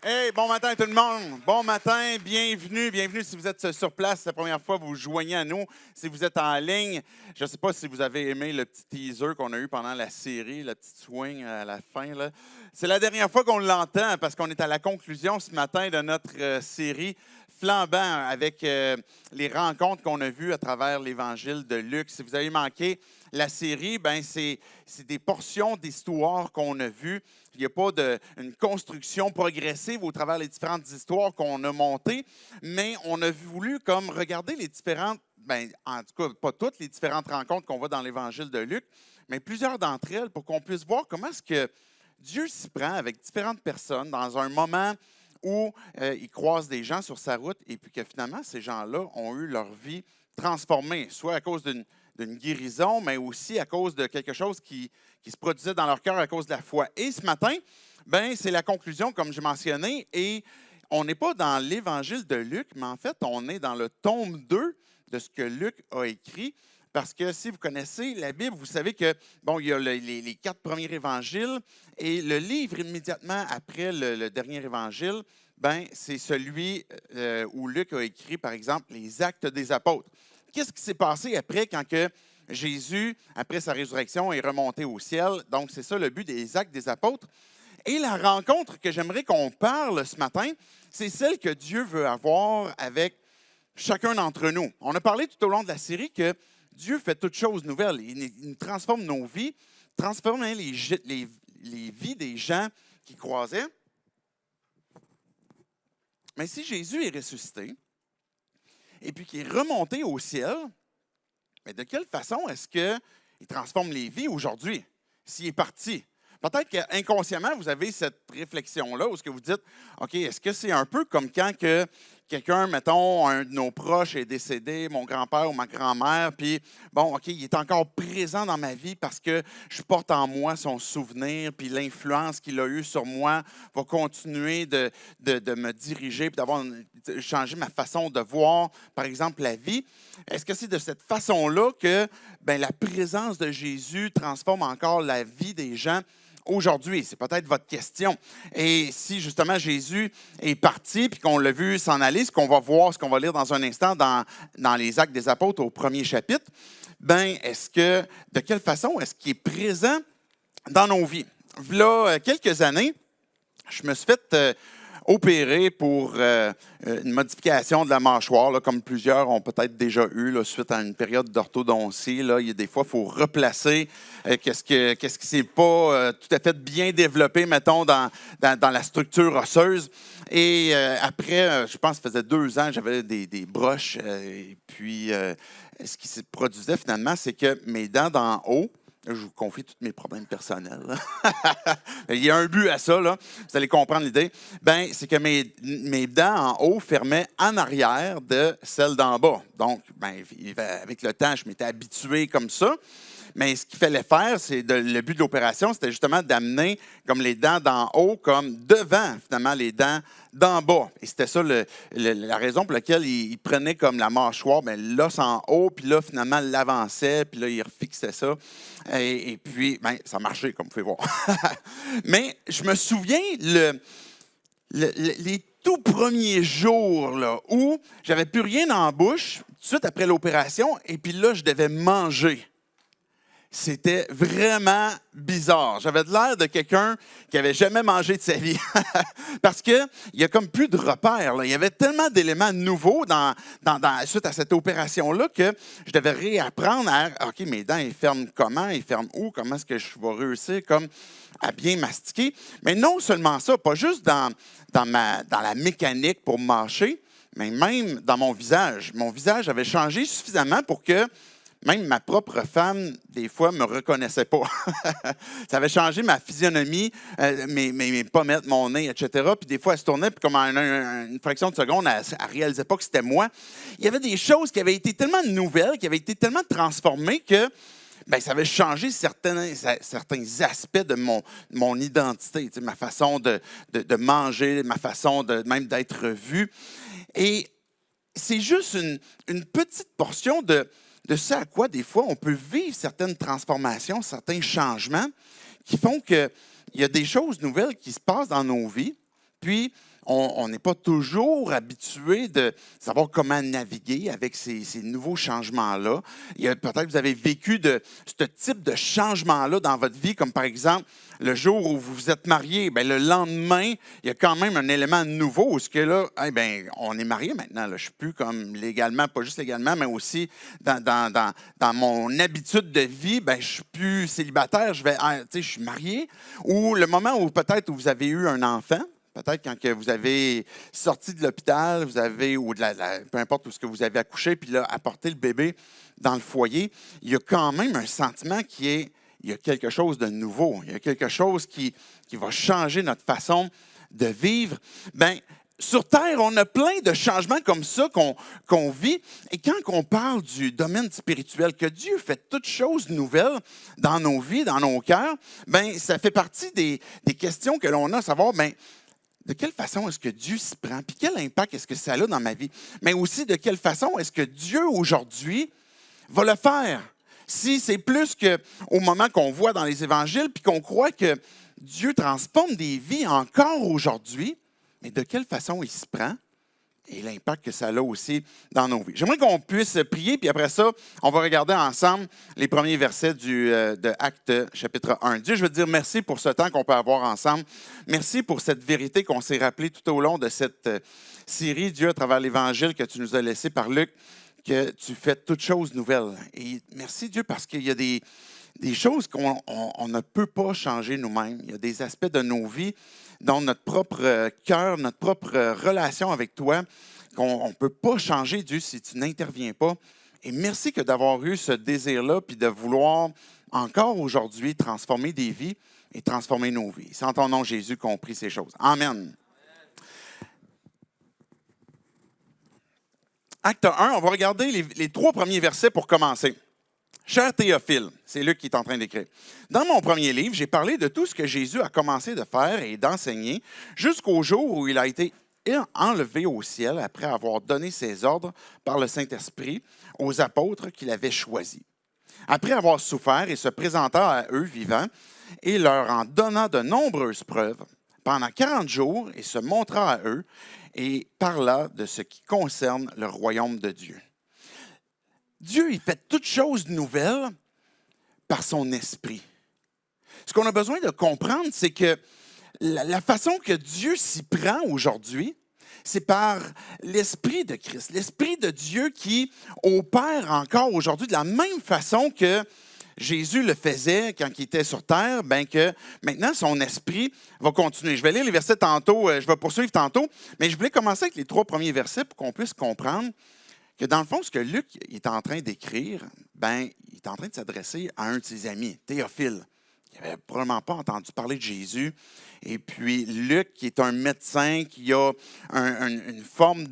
Hey, bon matin tout le monde. Bon matin, bienvenue. Bienvenue si vous êtes sur place. C'est la première fois que vous vous joignez à nous. Si vous êtes en ligne, je ne sais pas si vous avez aimé le petit teaser qu'on a eu pendant la série, la petite swing à la fin, là. C'est la dernière fois qu'on l'entend parce qu'on est à la conclusion ce matin de notre série flambant avec les rencontres qu'on a vues à travers l'Évangile de Luc. Si vous avez manqué la série, ben c'est des portions d'histoires qu'on a vues. Il n'y a pas une construction progressive au travers des différentes histoires qu'on a montées, mais on a voulu comme regarder les différentes, en tout cas, pas toutes les différentes rencontres qu'on voit dans l'Évangile de Luc, mais plusieurs d'entre elles pour qu'on puisse voir comment est-ce que Dieu s'y prend avec différentes personnes dans un moment où il croise des gens sur sa route et puis que finalement, ces gens-là ont eu leur vie transformée, soit à cause d'une guérison, mais aussi à cause de quelque chose qui se produisait dans leur cœur à cause de la foi. Et ce matin, c'est la conclusion, comme j'ai mentionné, et on n'est pas dans l'Évangile de Luc, mais en fait, on est dans le tome 2 de ce que Luc a écrit. Parce que si vous connaissez la Bible, vous savez que, il y a les 4 premiers évangiles et le livre immédiatement après le dernier évangile, c'est celui où Luc a écrit, par exemple, les Actes des apôtres. Qu'est-ce qui s'est passé après quand que Jésus, après sa résurrection, est remonté au ciel? Donc, c'est ça le but des Actes des apôtres. Et la rencontre que j'aimerais qu'on parle ce matin, c'est celle que Dieu veut avoir avec chacun d'entre nous. On a parlé tout au long de la série que Dieu fait toutes choses nouvelles. Il transforme nos vies, transforme les vies des gens qui croisaient. Mais si Jésus est ressuscité et puis qu'il est remonté au ciel, mais de quelle façon est-ce qu'il transforme les vies aujourd'hui s'il est parti? Peut-être qu'inconsciemment, vous avez cette réflexion-là où ce que vous dites, OK, est-ce que c'est un peu comme quand que quelqu'un, mettons, un de nos proches est décédé, mon grand-père ou ma grand-mère, puis OK, il est encore présent dans ma vie parce que je porte en moi son souvenir, puis l'influence qu'il a eue sur moi va continuer de me diriger, puis d'avoir changé ma façon de voir, par exemple, la vie. Est-ce que c'est de cette façon-là que la présence de Jésus transforme encore la vie des gens aujourd'hui? C'est peut-être votre question. Et si justement Jésus est parti puis qu'on l'a vu s'en aller, ce qu'on va voir, ce qu'on va lire dans un instant dans les Actes des apôtres au premier chapitre, de quelle façon est-ce qu'il est présent dans nos vies? Là, quelques années, je me suis fait opérer pour une modification de la mâchoire, là, comme plusieurs ont peut-être déjà eu là, suite à une période d'orthodontie. Là, il y a des fois, il faut replacer qu'est-ce qui ne s'est pas tout à fait bien développé, mettons, dans la structure osseuse. Et après, je pense que ça faisait 2 ans, j'avais des broches. Et puis, ce qui se produisait finalement, c'est que mes dents d'en haut, je vous confie tous mes problèmes personnels. Il y a un but à ça, là. Vous allez comprendre l'idée. C'est que mes dents en haut fermaient en arrière de celles d'en bas. Donc, avec le temps, je m'étais habitué comme ça. Mais ce qu'il fallait faire, le but de l'opération, c'était justement d'amener comme les dents d'en haut comme devant, finalement, les dents d'en bas. Et c'était ça la raison pour laquelle il prenait comme la mâchoire, l'os en haut, puis là, finalement, l'avançait, puis là, il refixait ça. Et puis, ça marchait, comme vous pouvez voir. Mais je me souviens, les tout premiers jours là, où j'avais plus rien en bouche, tout de suite après l'opération, et puis là, je devais manger. C'était vraiment bizarre. J'avais l'air de quelqu'un qui n'avait jamais mangé de sa vie. Parce qu'il n'y a comme plus de repères. Là. Il y avait tellement d'éléments nouveaux suite à cette opération-là que je devais réapprendre à OK, mes dents, ils ferment comment? Ils ferment où? Comment est-ce que je vais réussir comme à bien mastiquer? Mais non seulement ça, pas juste dans la mécanique pour mâcher, mais même dans mon visage. Mon visage avait changé suffisamment pour que même ma propre femme, des fois, ne me reconnaissait pas. Ça avait changé ma physionomie, mes pommettes, mon nez, etc. Puis des fois, elle se tournait, puis comme en une fraction de seconde, elle ne réalisait pas que c'était moi. Il y avait des choses qui avaient été tellement nouvelles, qui avaient été tellement transformées que ça avait changé certains aspects de mon identité, ma façon de manger, ma façon même d'être vu. Et c'est juste une petite portion de ce à quoi, des fois, on peut vivre certaines transformations, certains changements qui font qu'il y a des choses nouvelles qui se passent dans nos vies. Puis, on n'est pas toujours habitué de savoir comment naviguer avec ces nouveaux changements-là. Peut-être que vous avez vécu de ce type de changement-là dans votre vie, comme par exemple, le jour où vous vous êtes marié, bien, le lendemain, il y a quand même un élément nouveau. Où ce que là, on est marié maintenant. Là. Je ne suis plus comme légalement, pas juste légalement, mais aussi dans mon habitude de vie, bien, je ne suis plus célibataire, je suis marié. Ou le moment où peut-être où vous avez eu un enfant, peut-être quand que vous avez sorti de l'hôpital, vous avez, ou peu importe où ce que vous avez accouché, puis là, apporté le bébé dans le foyer, il y a quand même un sentiment il y a quelque chose de nouveau. Il y a quelque chose qui va changer notre façon de vivre. Bien, sur Terre, on a plein de changements comme ça qu'on vit. Et quand on parle du domaine spirituel, que Dieu fait toutes choses nouvelles dans nos vies, dans nos cœurs, bien, ça fait partie des questions que l'on a à savoir, bien, de quelle façon est-ce que Dieu s'y prend? Puis quel impact est-ce que ça a dans ma vie? Mais aussi, de quelle façon est-ce que Dieu, aujourd'hui, va le faire? Si c'est plus qu'au moment qu'on voit dans les évangiles, puis qu'on croit que Dieu transforme des vies encore aujourd'hui, mais de quelle façon il s'y prend? Et l'impact que ça a aussi dans nos vies. J'aimerais qu'on puisse prier, puis après ça, on va regarder ensemble les premiers versets de Actes chapitre 1. Dieu, je veux te dire merci pour ce temps qu'on peut avoir ensemble. Merci pour cette vérité qu'on s'est rappelée tout au long de cette série, Dieu, à travers l'Évangile que tu nous as laissé par Luc, que tu fais toutes choses nouvelles. Et merci, Dieu, parce qu'il y a des choses qu'on ne peut pas changer nous-mêmes. Il y a des aspects de nos vies dont notre propre cœur, notre propre relation avec toi, qu'on ne peut pas changer, Dieu, si tu n'interviens pas. Et merci que d'avoir eu ce désir-là, puis de vouloir encore aujourd'hui transformer des vies et transformer nos vies. C'est en ton nom, Jésus, qu'on prie ces choses. Amen. Acte 1, on va regarder les 3 premiers versets pour commencer. Cher Théophile, c'est Luc qui est en train d'écrire. Dans mon premier livre, j'ai parlé de tout ce que Jésus a commencé de faire et d'enseigner jusqu'au jour où il a été enlevé au ciel après avoir donné ses ordres par le Saint-Esprit aux apôtres qu'il avait choisis. Après avoir souffert et se présentant à eux vivants et leur en donnant de nombreuses preuves, pendant 40 jours, il se montra à eux et parla de ce qui concerne le royaume de Dieu. Dieu, il fait toutes choses nouvelles par son esprit. Ce qu'on a besoin de comprendre, c'est que la façon que Dieu s'y prend aujourd'hui, c'est par l'Esprit de Christ, l'Esprit de Dieu qui opère encore aujourd'hui de la même façon que Jésus le faisait quand il était sur terre, bien que maintenant son esprit va continuer. Je vais lire les versets tantôt, je vais poursuivre tantôt, mais je voulais commencer avec les 3 premiers versets pour qu'on puisse comprendre que dans le fond, ce que Luc est en train d'écrire, ben, il est en train de s'adresser à un de ses amis, Théophile, qui n'avait probablement pas entendu parler de Jésus. Et puis Luc, qui est un médecin, qui a une forme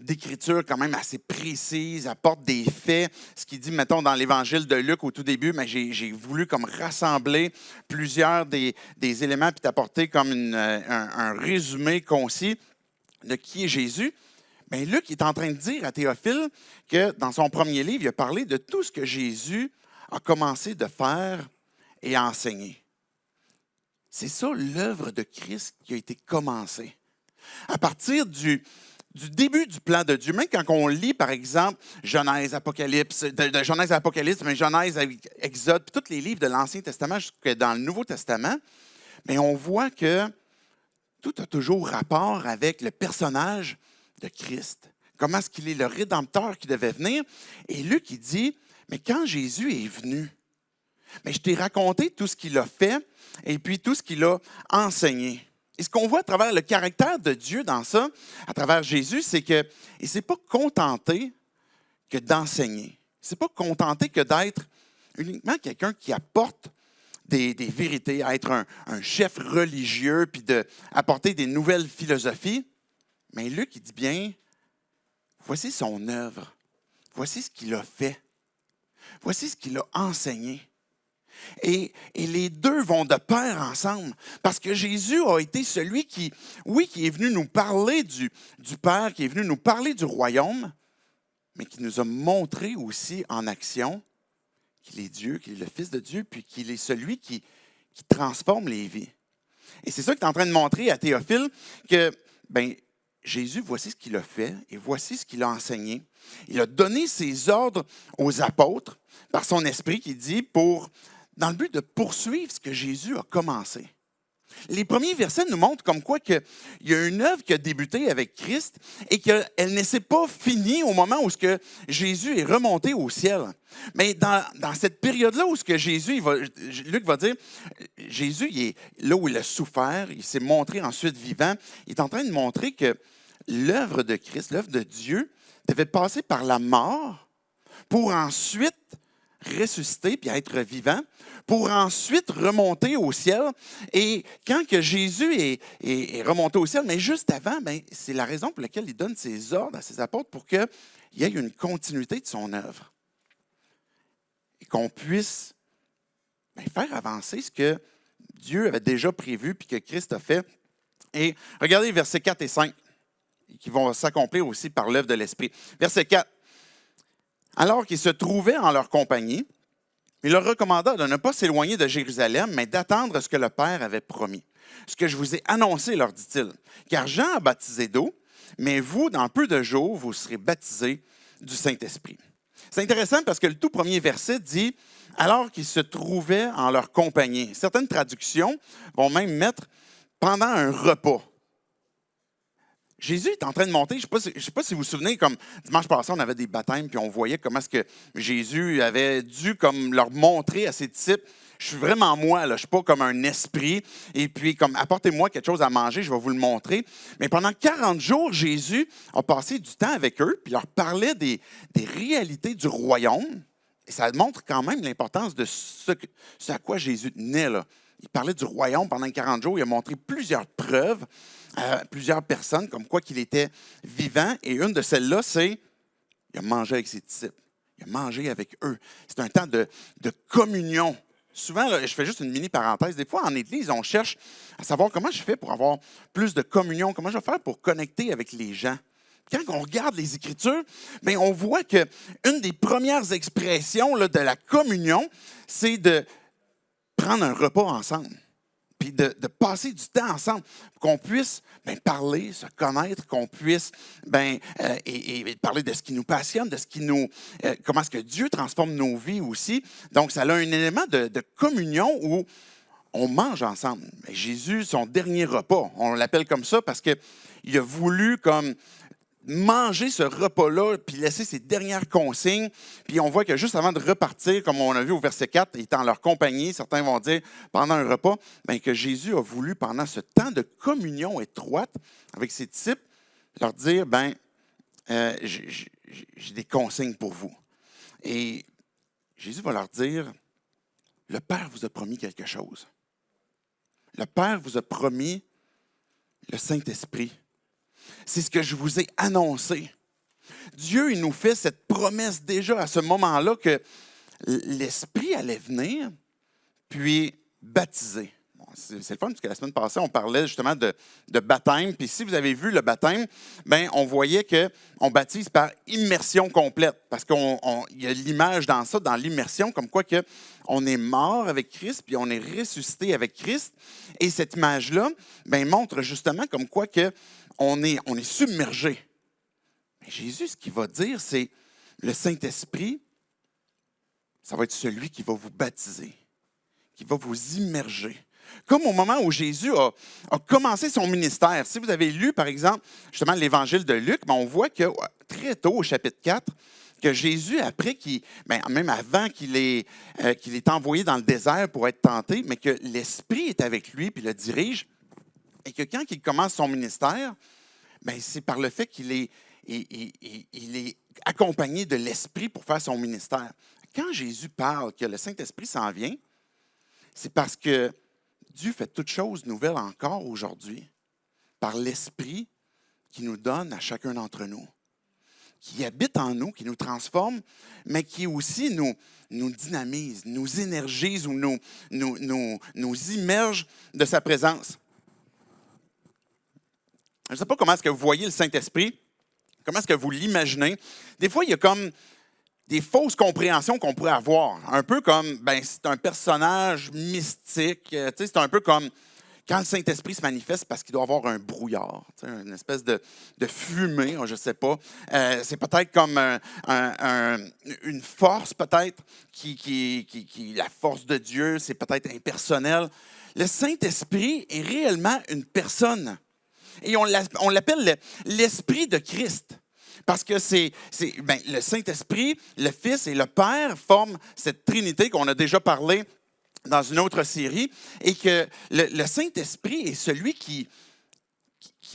d'écriture quand même assez précise, apporte des faits. Ce qu'il dit, mettons, dans l'Évangile de Luc au tout début, mais j'ai voulu comme rassembler plusieurs des éléments puis t'apporter comme un résumé concis de qui est Jésus. Bien, Luc est en train de dire à Théophile que dans son premier livre, il a parlé de tout ce que Jésus a commencé de faire et à enseigner. C'est ça l'œuvre de Christ qui a été commencée. À partir du début du plan de Dieu, même quand on lit, par exemple, Genèse, Apocalypse, de Genèse à Apocalypse, mais Genèse, Exode, puis tous les livres de l'Ancien Testament jusqu'à dans le Nouveau Testament, bien, on voit que tout a toujours rapport avec le personnage de Christ. Comment est-ce qu'il est le Rédempteur qui devait venir? Et Luc, il dit, mais quand Jésus est venu, mais je t'ai raconté tout ce qu'il a fait et puis tout ce qu'il a enseigné. Et ce qu'on voit à travers le caractère de Dieu dans ça, à travers Jésus, c'est qu'il ne s'est pas contenté que d'enseigner. Il ne s'est pas contenté que d'être uniquement quelqu'un qui apporte des vérités, à être un chef religieux puis d'apporter des nouvelles philosophies. Mais Luc, il dit bien, voici son œuvre, voici ce qu'il a fait, voici ce qu'il a enseigné. Et les deux vont de pair ensemble, parce que Jésus a été celui qui est venu nous parler du Père, qui est venu nous parler du royaume, mais qui nous a montré aussi en action qu'il est Dieu, qu'il est le Fils de Dieu, puis qu'il est celui qui transforme les vies. Et c'est ça qu'il est en train de montrer à Théophile, que bien, Jésus, voici ce qu'il a fait et voici ce qu'il a enseigné. Il a donné ses ordres aux apôtres par son esprit qui dit dans le but de poursuivre ce que Jésus a commencé. Les premiers versets nous montrent comme quoi qu'il y a une œuvre qui a débuté avec Christ et qu'elle ne s'est pas finie au moment où Jésus est remonté au ciel. Mais dans cette période-là où Luc va dire, Jésus, il est là où il a souffert, il s'est montré ensuite vivant, il est en train de montrer que l'œuvre de Christ, l'œuvre de Dieu, devait passer par la mort pour ensuite ressusciter puis être vivant, pour ensuite remonter au ciel. Et quand que Jésus est remonté au ciel, mais juste avant, bien, c'est la raison pour laquelle il donne ses ordres à ses apôtres pour qu'il y ait une continuité de son œuvre. Et qu'on puisse faire avancer ce que Dieu avait déjà prévu puis que Christ a fait. Et regardez versets 4 et 5, qui vont s'accomplir aussi par l'œuvre de l'Esprit. Verset 4. Alors qu'ils se trouvaient en leur compagnie, il leur recommanda de ne pas s'éloigner de Jérusalem, mais d'attendre ce que le Père avait promis. Ce que je vous ai annoncé, leur dit-il, car Jean a baptisé d'eau, mais vous, dans peu de jours, vous serez baptisés du Saint-Esprit. C'est intéressant parce que le tout premier verset dit « alors qu'ils se trouvaient en leur compagnie ». Certaines traductions vont même mettre « pendant un repas ». Jésus est en train de monter. Je ne sais pas si vous vous souvenez, comme dimanche passé, on avait des baptêmes, puis on voyait comment est-ce que Jésus avait dû comme leur montrer à ses disciples, je suis vraiment moi, là, je ne suis pas comme un esprit, et puis comme apportez-moi quelque chose à manger, je vais vous le montrer. Mais pendant 40 jours, Jésus a passé du temps avec eux, puis leur parlait des réalités du royaume. Et ça montre quand même l'importance de ce à quoi Jésus tenait, là. Il parlait du royaume pendant 40 jours. Il a montré plusieurs preuves à plusieurs personnes, comme quoi qu'il était vivant. Et une de celles-là, c'est qu'il a mangé avec ses disciples. Il a mangé avec eux. C'est un temps de communion. Souvent, là, je fais juste une mini-parenthèse. Des fois, en Église, on cherche à savoir comment je fais pour avoir plus de communion, comment je vais faire pour connecter avec les gens. Quand on regarde les Écritures, bien, on voit qu'une des premières expressions là, de la communion, c'est de prendre un repas ensemble, puis de passer du temps ensemble, pour qu'on puisse parler, se connaître, qu'on puisse et parler de ce qui nous passionne, de ce qui comment est-ce que Dieu transforme nos vies aussi. Donc, ça a un élément de communion où on mange ensemble. Mais Jésus, son dernier repas, on l'appelle comme ça parce qu'il a voulu comme manger ce repas-là, puis laisser ses dernières consignes. Puis on voit que juste avant de repartir, comme on a vu au verset 4, il est en leur compagnie, certains vont dire, pendant un repas, bien, que Jésus a voulu, pendant ce temps de communion étroite avec ses disciples, leur dire, j'ai des consignes pour vous. Et Jésus va leur dire, le Père vous a promis quelque chose. Le Père vous a promis le Saint-Esprit. C'est ce que je vous ai annoncé. Dieu, il nous fait cette promesse déjà à ce moment-là que l'Esprit allait venir, puis baptiser. Bon, c'est le fun, parce que la semaine passée, on parlait justement de baptême. Puis si vous avez vu le baptême, bien, on voyait qu'on baptise par immersion complète. Parce qu'il y a l'image dans ça, dans l'immersion, comme quoi que on est mort avec Christ, puis on est ressuscité avec Christ. Et cette image-là bien, montre justement comme quoi que on est submergé. Mais Jésus, ce qu'il va dire, c'est le Saint-Esprit, ça va être celui qui va vous baptiser, qui va vous immerger. Comme au moment où Jésus a commencé son ministère. Si vous avez lu, par exemple, justement l'Évangile de Luc, on voit que très tôt, au chapitre 4, que Jésus, après même avant qu'il est envoyé dans le désert pour être tenté, mais que l'Esprit est avec lui puis le dirige, et que quand il commence son ministère, c'est par le fait qu'il est accompagné de l'Esprit pour faire son ministère. Quand Jésus parle que le Saint-Esprit s'en vient, c'est parce que Dieu fait toutes choses nouvelles encore aujourd'hui par l'Esprit qui nous donne à chacun d'entre nous, qui habite en nous, qui nous transforme, mais qui aussi nous dynamise, nous énergise ou nous immerge de sa présence. Je ne sais pas comment est-ce que vous voyez le Saint-Esprit, comment est-ce que vous l'imaginez. Des fois, il y a comme des fausses compréhensions qu'on pourrait avoir. Un peu comme, c'est un personnage mystique, c'est un peu comme Quand le Saint-Esprit se manifeste, c'est parce qu'il doit y avoir un brouillard, une espèce de fumée, je ne sais pas. C'est peut-être comme une force, peut-être, qui la force de Dieu, c'est peut-être impersonnel. Le Saint-Esprit est réellement une personne. Et on l'appelle l'Esprit de Christ. Parce que le Saint-Esprit, le Fils et le Père forment cette Trinité qu'on a déjà parlé dans une autre série, et que le Saint-Esprit est celui qui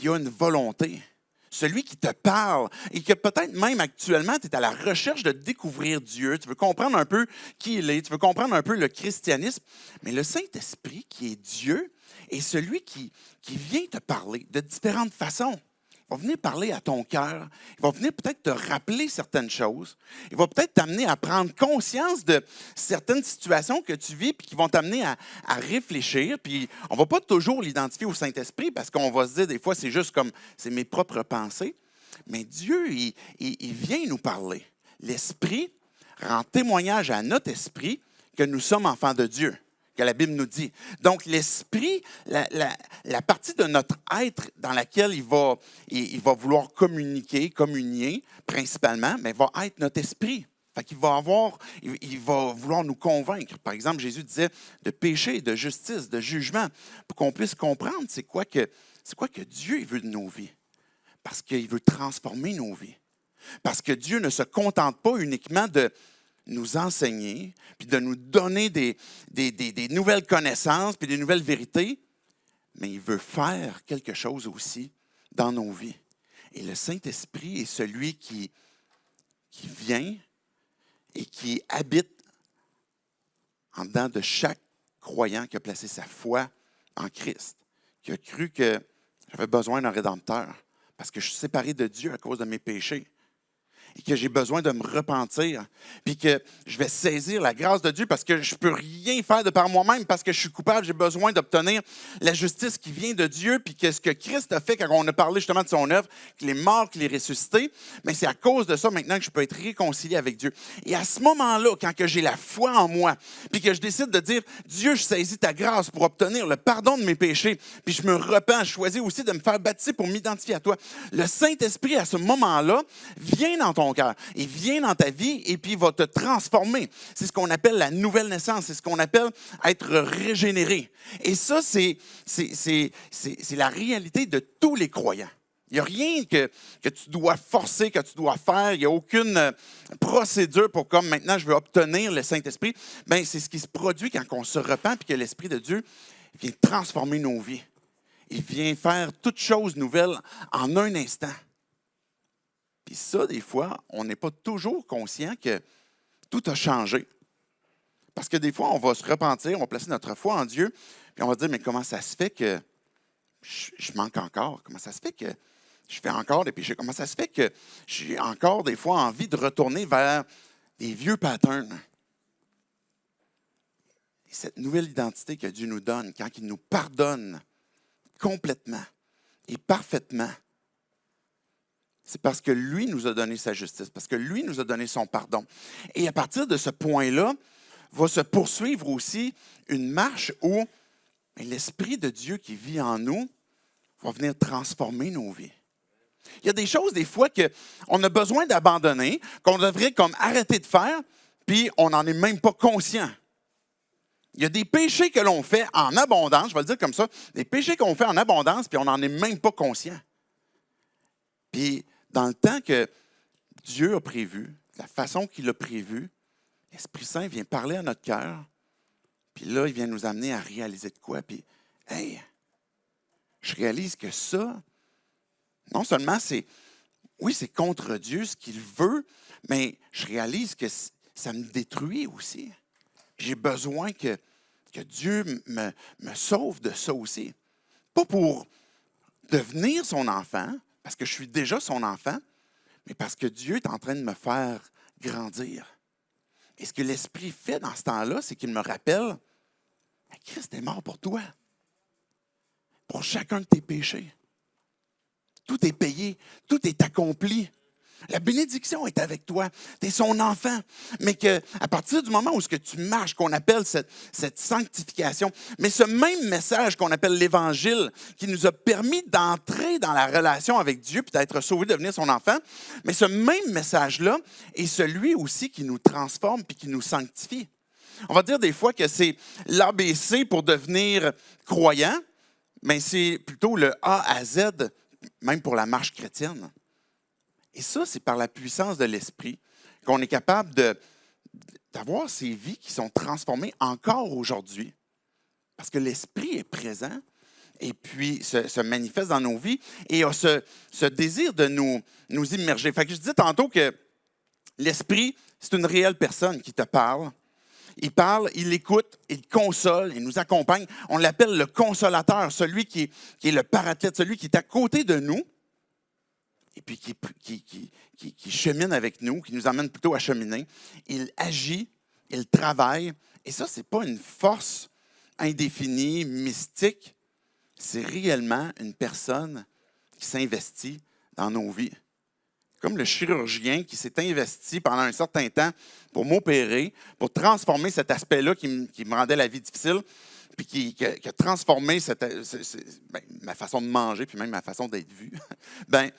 a une volonté, celui qui te parle, et que peut-être même actuellement, tu es à la recherche de découvrir Dieu, tu veux comprendre un peu qui il est, tu veux comprendre un peu le christianisme, mais le Saint-Esprit, qui est Dieu, est celui qui vient te parler de différentes façons. Il va venir parler à ton cœur. Il va venir peut-être te rappeler certaines choses. Il va peut-être t'amener à prendre conscience de certaines situations que tu vis et qui vont t'amener à réfléchir. Puis on ne va pas toujours l'identifier au Saint-Esprit parce qu'on va se dire des fois, c'est juste comme, c'est mes propres pensées. Mais Dieu, il vient nous parler. L'Esprit rend témoignage à notre esprit que nous sommes enfants de Dieu, que la Bible nous dit. Donc, l'esprit, la partie de notre être dans laquelle il va vouloir communier principalement, mais va être notre esprit. Fait qu'il il va vouloir nous convaincre. Par exemple, Jésus disait de péché, de justice, de jugement, pour qu'on puisse comprendre c'est quoi que Dieu il veut de nos vies. Parce qu'il veut transformer nos vies. Parce que Dieu ne se contente pas uniquement de nous enseigner, puis de nous donner des nouvelles connaissances, puis des nouvelles vérités, mais il veut faire quelque chose aussi dans nos vies. Et le Saint-Esprit est celui qui vient et qui habite en dedans de chaque croyant qui a placé sa foi en Christ, qui a cru que j'avais besoin d'un Rédempteur, parce que je suis séparé de Dieu à cause de mes péchés. Et que j'ai besoin de me repentir, puis que je vais saisir la grâce de Dieu parce que je ne peux rien faire de par moi-même, parce que je suis coupable, j'ai besoin d'obtenir la justice qui vient de Dieu, puis que ce que Christ a fait quand on a parlé justement de son œuvre, qu'il est mort, qu'il est ressuscité, mais c'est à cause de ça maintenant que je peux être réconcilié avec Dieu. Et à ce moment-là, quand que j'ai la foi en moi, puis que je décide de dire, Dieu, je saisis ta grâce pour obtenir le pardon de mes péchés, puis je me repens, je choisis aussi de me faire baptiser pour m'identifier à toi. Le Saint-Esprit, à ce moment-là, vient dans ton cœur. Il vient dans ta vie et puis il va te transformer. C'est ce qu'on appelle la nouvelle naissance. C'est ce qu'on appelle être régénéré. Et ça, c'est la réalité de tous les croyants. Il n'y a rien que tu dois forcer, que tu dois faire. Il n'y a aucune procédure pour comme maintenant je veux obtenir le Saint-Esprit. Bien, c'est ce qui se produit quand on se repent et que l'Esprit de Dieu vient transformer nos vies. Il vient faire toutes choses nouvelles en un instant. Puis ça, des fois, on n'est pas toujours conscient que tout a changé. Parce que des fois, on va se repentir, on va placer notre foi en Dieu, puis on va dire, mais comment ça se fait que je manque encore? Comment ça se fait que je fais encore des péchés? Comment ça se fait que j'ai encore des fois envie de retourner vers des vieux patterns? Et cette nouvelle identité que Dieu nous donne, quand il nous pardonne complètement et parfaitement, c'est parce que lui nous a donné sa justice, parce que lui nous a donné son pardon. Et à partir de ce point-là, va se poursuivre aussi une marche où l'Esprit de Dieu qui vit en nous va venir transformer nos vies. Il y a des choses, des fois, qu'on a besoin d'abandonner, qu'on devrait comme arrêter de faire, puis on n'en est même pas conscient. Il y a des péchés que l'on fait en abondance, je vais le dire comme ça, des péchés qu'on fait en abondance, puis on n'en est même pas conscient. Puis, dans le temps que Dieu a prévu, la façon qu'il a prévu, l'Esprit Saint vient parler à notre cœur. Puis là, il vient nous amener à réaliser de quoi. Puis, hey, je réalise que ça, non seulement c'est contre Dieu ce qu'il veut, mais je réalise que ça me détruit aussi. J'ai besoin que Dieu me sauve de ça aussi. Pas pour devenir son enfant, parce que je suis déjà son enfant, mais parce que Dieu est en train de me faire grandir. Et ce que l'Esprit fait dans ce temps-là, c'est qu'il me rappelle, Christ est mort pour toi, pour chacun de tes péchés. Tout est payé, tout est accompli. La bénédiction est avec toi. Tu es son enfant. Mais qu'à partir du moment où ce que tu marches, qu'on appelle cette sanctification, mais ce même message qu'on appelle l'Évangile, qui nous a permis d'entrer dans la relation avec Dieu puis d'être sauvé, de devenir son enfant, mais ce même message-là est celui aussi qui nous transforme puis qui nous sanctifie. On va dire des fois que c'est l'ABC pour devenir croyant, mais c'est plutôt le A à Z, même pour la marche chrétienne. Et ça, c'est par la puissance de l'Esprit qu'on est capable d'avoir ces vies qui sont transformées encore aujourd'hui. Parce que l'Esprit est présent et puis se manifeste dans nos vies et a ce désir de nous immerger. Fait que je disais tantôt que l'Esprit, c'est une réelle personne qui te parle. Il parle, il écoute, il console, il nous accompagne. On l'appelle le consolateur, celui qui est le paraclète, celui qui est à côté de nous et puis qui chemine avec nous, qui nous amène plutôt à cheminer. Il agit, il travaille. Et ça, ce n'est pas une force indéfinie, mystique. C'est réellement une personne qui s'investit dans nos vies. Comme le chirurgien qui s'est investi pendant un certain temps pour m'opérer, pour transformer cet aspect-là qui me rendait la vie difficile, puis qui a transformé ma façon de manger, puis même ma façon d'être vu. Ben,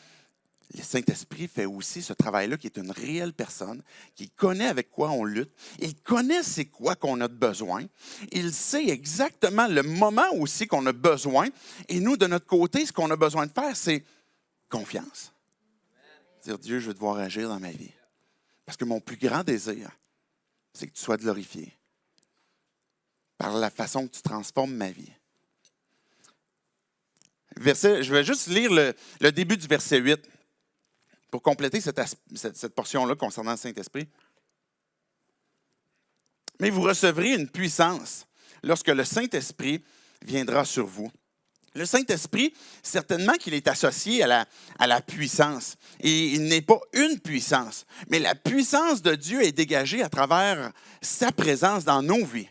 le Saint-Esprit fait aussi ce travail-là qui est une réelle personne, qui connaît avec quoi on lutte. Il connaît c'est quoi qu'on a de besoin. Il sait exactement le moment aussi qu'on a besoin. Et nous, de notre côté, ce qu'on a besoin de faire, c'est confiance. Dire, Dieu, je veux te voir agir dans ma vie. Parce que mon plus grand désir, c'est que tu sois glorifié par la façon que tu transformes ma vie. Je vais juste lire le début du verset 8 pour compléter cette portion-là concernant le Saint-Esprit. Mais vous recevrez une puissance lorsque le Saint-Esprit viendra sur vous. Le Saint-Esprit, certainement qu'il est associé à la puissance. Et il n'est pas une puissance, mais la puissance de Dieu est dégagée à travers sa présence dans nos vies.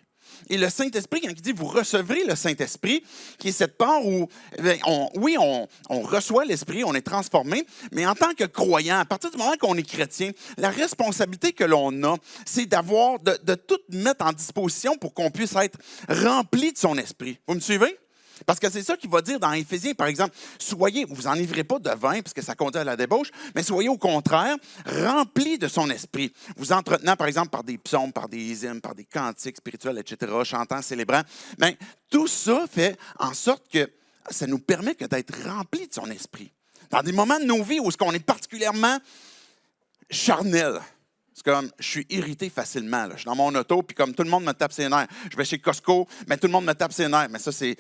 Et le Saint-Esprit, quand il dit « vous recevrez le Saint-Esprit », qui est cette part où, on reçoit l'Esprit, on est transformé, mais en tant que croyant, à partir du moment qu'on est chrétien, la responsabilité que l'on a, c'est de tout mettre en disposition pour qu'on puisse être rempli de son Esprit. Vous me suivez? Parce que c'est ça qu'il va dire dans Éphésiens, par exemple, soyez, vous enivrez pas de vin, parce que ça conduit à la débauche, mais soyez au contraire remplis de son esprit. Vous entretenant, par exemple, par des psaumes, par des hymnes, par des cantiques spirituels, etc., chantant, célébrant. Bien, tout ça fait en sorte que ça nous permet d'être remplis de son esprit. Dans des moments de nos vies où on est particulièrement charnel. C'est comme, je suis irrité facilement. Là. Je suis dans mon auto, puis comme tout le monde me tape ses nerfs. Je vais chez Costco, mais tout le monde me tape ses nerfs. Mais ça, c'est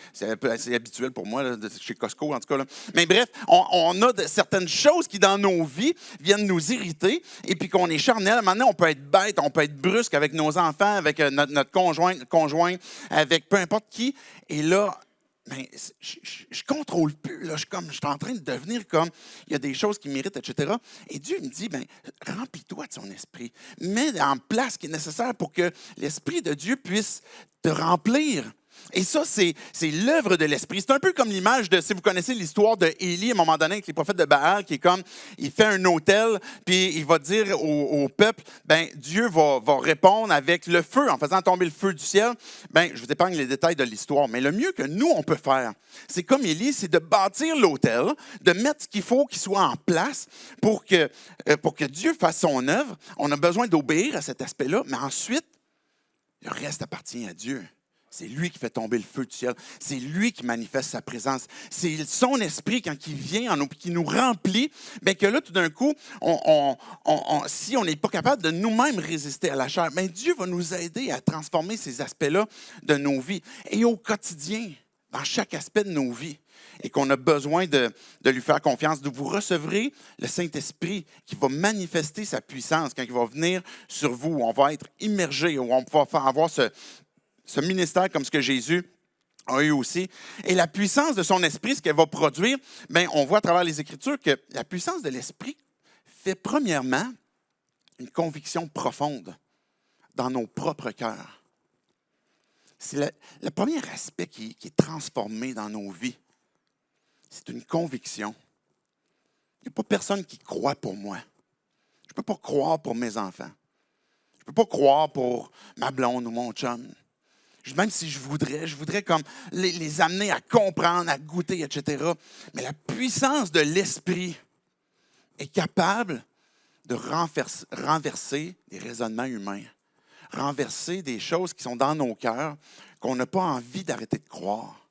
habituel pour moi, là, chez Costco, en tout cas. Là. Mais bref, on a certaines choses qui, dans nos vies, viennent nous irriter, et puis qu'on est charnel. Maintenant, on peut être bête, on peut être brusque avec nos enfants, avec notre conjoint, avec peu importe qui. Et là, ben, je contrôle plus. Là. Je suis en train de devenir comme, il y a des choses qui m'irritent, etc. Et Dieu me dit, ben, remplis-toi de son esprit. Mets en place ce qui est nécessaire pour que l'Esprit de Dieu puisse te remplir. Et ça, c'est l'œuvre de l'Esprit. C'est un peu comme l'image de, si vous connaissez l'histoire de Élie, à un moment donné, avec les prophètes de Baal, qui est comme, il fait un autel, puis il va dire au peuple, ben Dieu va répondre avec le feu, en faisant tomber le feu du ciel. Ben, je vous épargne les détails de l'histoire, mais le mieux que nous, on peut faire, c'est comme Élie, c'est de bâtir l'autel, de mettre ce qu'il faut qu'il soit en place pour que Dieu fasse son œuvre. On a besoin d'obéir à cet aspect-là, mais ensuite, le reste appartient à Dieu. C'est lui qui fait tomber le feu du ciel. C'est lui qui manifeste sa présence. C'est son esprit, quand il vient en nous, qui nous remplit, bien que là, tout d'un coup, si on n'est pas capable de nous-mêmes résister à la chair, bien Dieu va nous aider à transformer ces aspects-là de nos vies. Et au quotidien, dans chaque aspect de nos vies, et qu'on a besoin de lui faire confiance, de vous recevrez le Saint-Esprit qui va manifester sa puissance quand il va venir sur vous, où on va être immergé, où on va avoir ce ministère comme ce que Jésus a eu aussi. Et la puissance de son esprit, ce qu'elle va produire, bien, on voit à travers les Écritures que la puissance de l'esprit fait premièrement une conviction profonde dans nos propres cœurs. C'est le premier aspect qui est transformé dans nos vies. C'est une conviction. Il n'y a pas personne qui croit pour moi. Je ne peux pas croire pour mes enfants. Je ne peux pas croire pour ma blonde ou mon chum. Même si je voudrais comme les amener à comprendre, à goûter, etc. Mais la puissance de l'esprit est capable de renverser des raisonnements humains, renverser des choses qui sont dans nos cœurs, qu'on n'a pas envie d'arrêter de croire,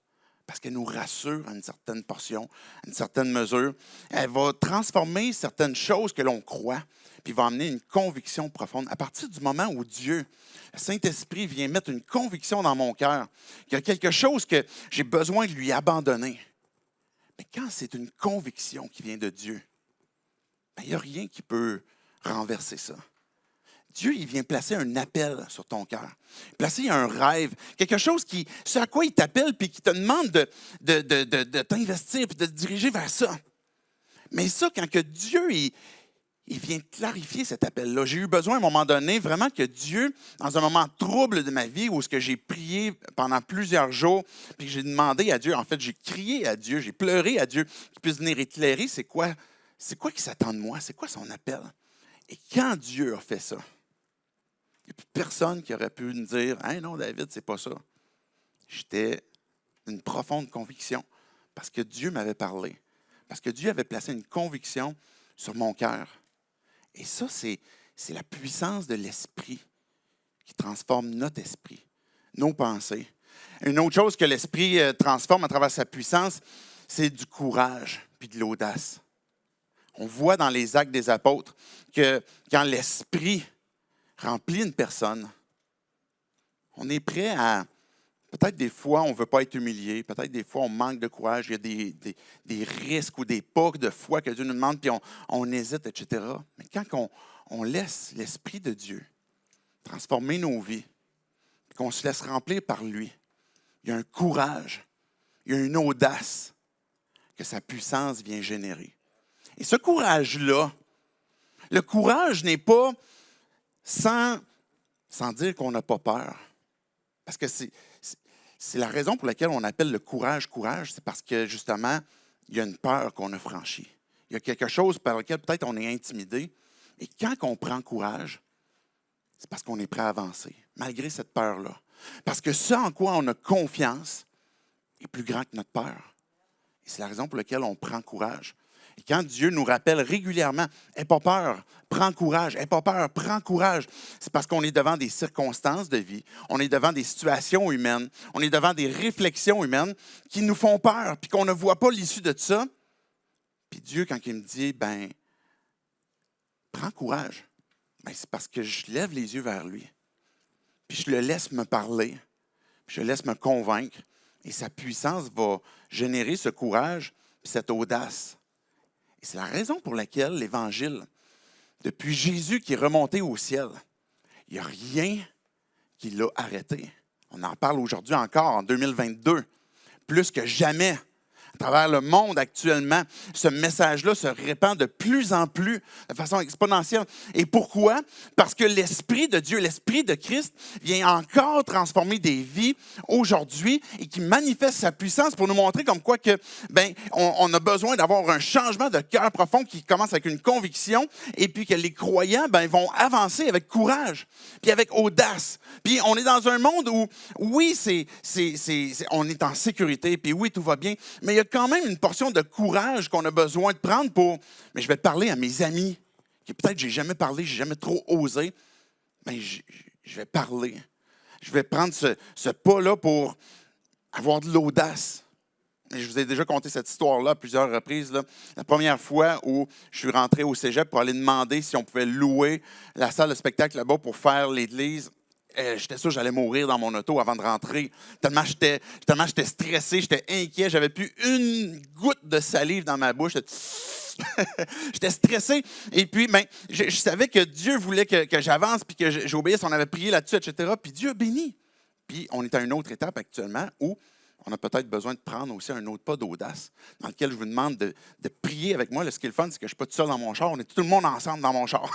parce qu'elle nous rassure à une certaine portion, à une certaine mesure. Elle va transformer certaines choses que l'on croit, puis va amener une conviction profonde. À partir du moment où Dieu, le Saint-Esprit, vient mettre une conviction dans mon cœur, qu'il y a quelque chose que j'ai besoin de lui abandonner. Mais quand c'est une conviction qui vient de Dieu, il n'y a rien qui peut renverser ça. Dieu, il vient placer un appel sur ton cœur, placer un rêve, quelque chose ce à quoi il t'appelle puis qui te demande de t'investir puis de te diriger vers ça. Mais ça, quand que Dieu, il vient clarifier cet appel-là. J'ai eu besoin à un moment donné vraiment que Dieu, dans un moment trouble de ma vie où j'ai prié pendant plusieurs jours, puis que j'ai demandé à Dieu, en fait, j'ai crié à Dieu, j'ai pleuré à Dieu qu'il puisse venir éclairer c'est quoi qui s'attend de moi, c'est quoi son appel. Et quand Dieu a fait ça, il n'y a plus personne qui aurait pu me dire « Hey, non, David, c'est pas ça. » J'étais une profonde conviction parce que Dieu m'avait parlé, parce que Dieu avait placé une conviction sur mon cœur. Et ça, c'est la puissance de l'esprit qui transforme notre esprit, nos pensées. Une autre chose que l'esprit transforme à travers sa puissance, c'est du courage puis de l'audace. On voit dans les Actes des Apôtres que quand l'esprit remplit une personne, on est prêt à... Peut-être des fois, on ne veut pas être humilié. Peut-être des fois, on manque de courage. Il y a des risques ou des pas de foi que Dieu nous demande, puis on hésite, etc. Mais quand on laisse l'Esprit de Dieu transformer nos vies, qu'on se laisse remplir par lui, il y a un courage, il y a une audace que sa puissance vient générer. Et ce courage-là, le courage n'est pas sans dire qu'on n'a pas peur. Parce que c'est la raison pour laquelle on appelle le courage, c'est parce que, justement, il y a une peur qu'on a franchie. Il y a quelque chose par lequel peut-être on est intimidé. Et quand on prend courage, c'est parce qu'on est prêt à avancer, malgré cette peur-là. Parce que ce en quoi on a confiance est plus grand que notre peur. Et c'est la raison pour laquelle on prend courage. Et quand Dieu nous rappelle régulièrement, « Aie pas peur, prends courage, aie pas peur, prends courage », c'est parce qu'on est devant des circonstances de vie, on est devant des situations humaines, on est devant des réflexions humaines qui nous font peur, puis qu'on ne voit pas l'issue de ça. Puis Dieu, quand il me dit, prends courage, c'est parce que je lève les yeux vers lui, puis je le laisse me parler, puis je le laisse me convaincre, et sa puissance va générer ce courage, puis cette audace. Et c'est la raison pour laquelle l'Évangile, depuis Jésus qui est remonté au ciel, il n'y a rien qui l'a arrêté. On en parle aujourd'hui encore, en 2022, plus que jamais. À travers le monde actuellement, ce message-là se répand de plus en plus, de façon exponentielle. Et pourquoi? Parce que l'Esprit de Dieu, l'Esprit de Christ, vient encore transformer des vies aujourd'hui et qui manifeste sa puissance pour nous montrer comme quoi que, on a besoin d'avoir un changement de cœur profond qui commence avec une conviction et puis que les croyants, vont avancer avec courage, puis avec audace. Puis on est dans un monde où, oui, on est en sécurité, puis oui, tout va bien, mais il y a quand même une portion de courage qu'on a besoin de prendre mais je vais parler à mes amis, qui peut-être j'ai jamais parlé, j'ai jamais trop osé, je vais parler. Je vais prendre ce pas-là pour avoir de l'audace. Et je vous ai déjà conté cette histoire-là à plusieurs reprises. Là. La première fois où je suis rentré au cégep pour aller demander si on pouvait louer la salle de spectacle là-bas pour faire l'église, j'étais sûr que j'allais mourir dans mon auto avant de rentrer. Tellement j'étais stressé, j'étais inquiet. J'avais plus une goutte de salive dans ma bouche. J'étais stressé. Et puis, je savais que Dieu voulait que j'avance puis que j'obéisse. On avait prié là-dessus, etc. Puis Dieu a béni. Puis on est à une autre étape actuellement où on a peut-être besoin de prendre aussi un autre pas d'audace, dans lequel je vous demande de prier avec moi. Là, ce qui est le fun, c'est que je ne suis pas tout seul dans mon char, on est tout le monde ensemble dans mon char.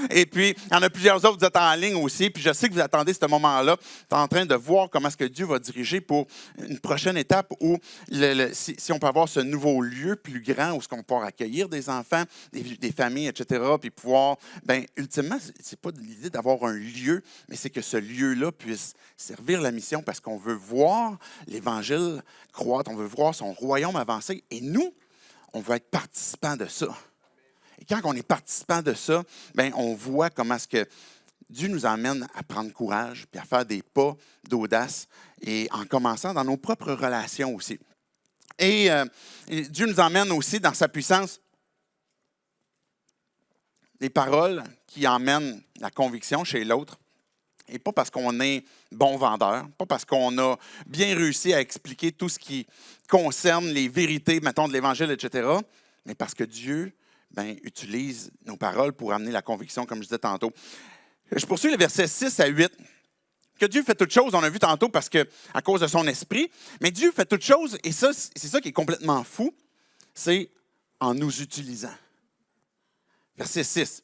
Et puis, il y en a plusieurs autres, vous êtes en ligne aussi, puis je sais que vous attendez ce moment-là. Vous êtes en train de voir comment est-ce que Dieu va diriger pour une prochaine étape où, si on peut avoir ce nouveau lieu plus grand, où on peut accueillir des enfants, des familles, etc., puis pouvoir, bien, ultimement, ce n'est pas l'idée d'avoir un lieu, mais c'est que ce lieu-là puisse servir la mission parce qu'on veut voir l'Évangile croître, on veut voir son royaume avancer. Et nous, on veut être participants de ça. Et quand on est participant de ça, bien, on voit comment est-ce que Dieu nous emmène à prendre courage puis à faire des pas d'audace et en commençant dans nos propres relations aussi. Et Dieu nous emmène aussi dans sa puissance des paroles qui emmènent la conviction chez l'autre. Et pas parce qu'on est bon vendeur, pas parce qu'on a bien réussi à expliquer tout ce qui concerne les vérités, mettons, de l'Évangile, etc., mais parce que Dieu utilise nos paroles pour amener la conviction, comme je disais tantôt. Je poursuis le verset 6 à 8. Que Dieu fait toutes choses, on a vu tantôt, parce que à cause de son esprit, mais Dieu fait toutes choses, et ça, c'est ça qui est complètement fou, c'est en nous utilisant. Verset 6.